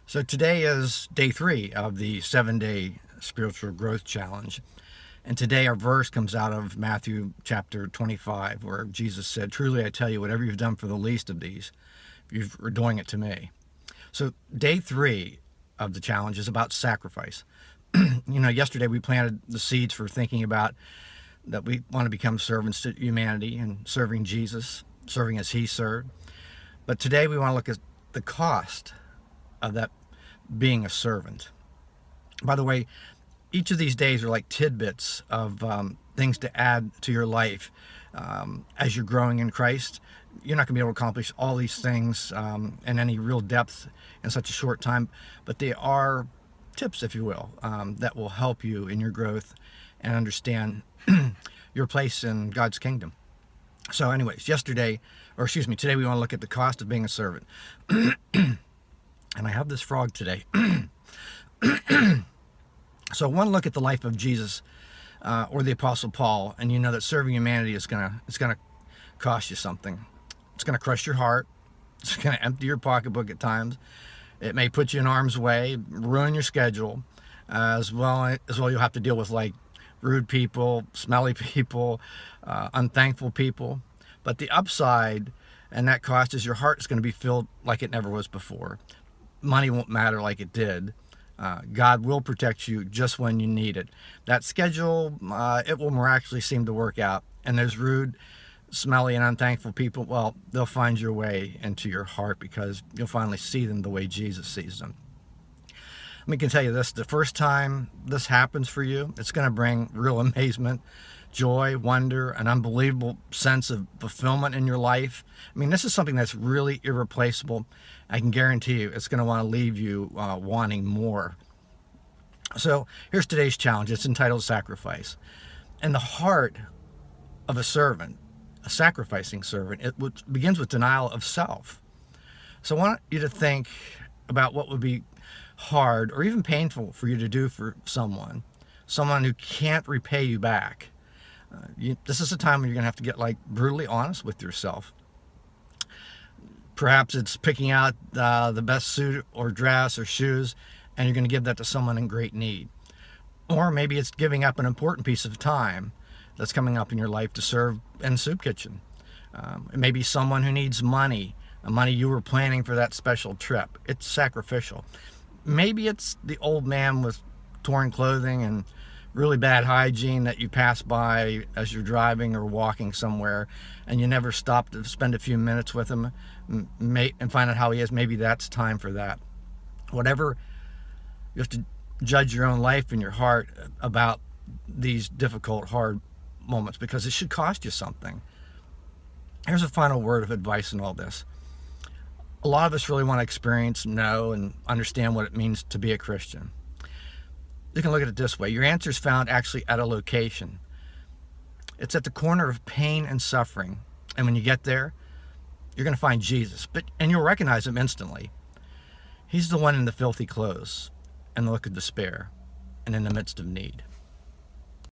So today is day 3 of the 7-day spiritual growth challenge. And today our verse comes out of Matthew chapter 25, where Jesus said, "Truly I tell you, whatever you've done for the least of these, you're doing it to me." So day 3 of the challenge is about sacrifice. Yesterday we planted the seeds for thinking about that we want to become servants to humanity and serving Jesus, serving as he served. But today we want to look at the cost of that being a servant. By the way, each of these days are like tidbits of things to add to your life as you're growing in Christ. You're not going to be able to accomplish all these things in any real depth in such a short time, but they are tips, if you will, that will help you in your growth and understand your place in God's kingdom. So anyways, today we want to look at the cost of being a servant. And I have this frog today. So one look at the life of Jesus or the Apostle Paul, and you know that serving humanity is gonna cost you something. It's gonna crush your heart. It's gonna empty your pocketbook at times. It may put you in harm's way, ruin your schedule, as well you'll have to deal with like rude people, smelly people, unthankful people. But the upside and that cost is your heart is going to be filled like it never was before. Money won't matter like it did. God will protect you just when you need it. That schedule, it will miraculously seem to work out. And those rude, smelly, and unthankful people, well, they'll find your way into your heart because you'll finally see them the way Jesus sees them. I can tell you this, the first time this happens for you, it's going to bring real amazement, joy, wonder, an unbelievable sense of fulfillment in your life. This is something that's really irreplaceable. I can guarantee you it's going to want to leave you wanting more. So here's today's challenge. It's entitled Sacrifice. And the heart of a servant, a sacrificing servant, it begins with denial of self. So I want you to think about what would be hard or even painful for you to do for someone who can't repay you back. This is a time when you're going to have to get brutally honest with yourself. Perhaps it's picking out the best suit or dress or shoes, and you're going to give that to someone in great need. Or maybe it's giving up an important piece of time that's coming up in your life to serve in a soup kitchen. It may be someone who needs money you were planning for that special trip. It's sacrificial. Maybe it's the old man with torn clothing and really bad hygiene that you pass by as you're driving or walking somewhere, and you never stop to spend a few minutes with him and find out how he is. Maybe that's time for that. Whatever, you have to judge your own life and your heart about these difficult, hard moments because it should cost you something. Here's a final word of advice in all this. A lot of us really want to experience, know, and understand what it means to be a Christian. You can look at it this way. Your answer is found actually at a location. It's at the corner of pain and suffering. And when you get there, you're going to find Jesus. And you'll recognize him instantly. He's the one in the filthy clothes and the look of despair and in the midst of need.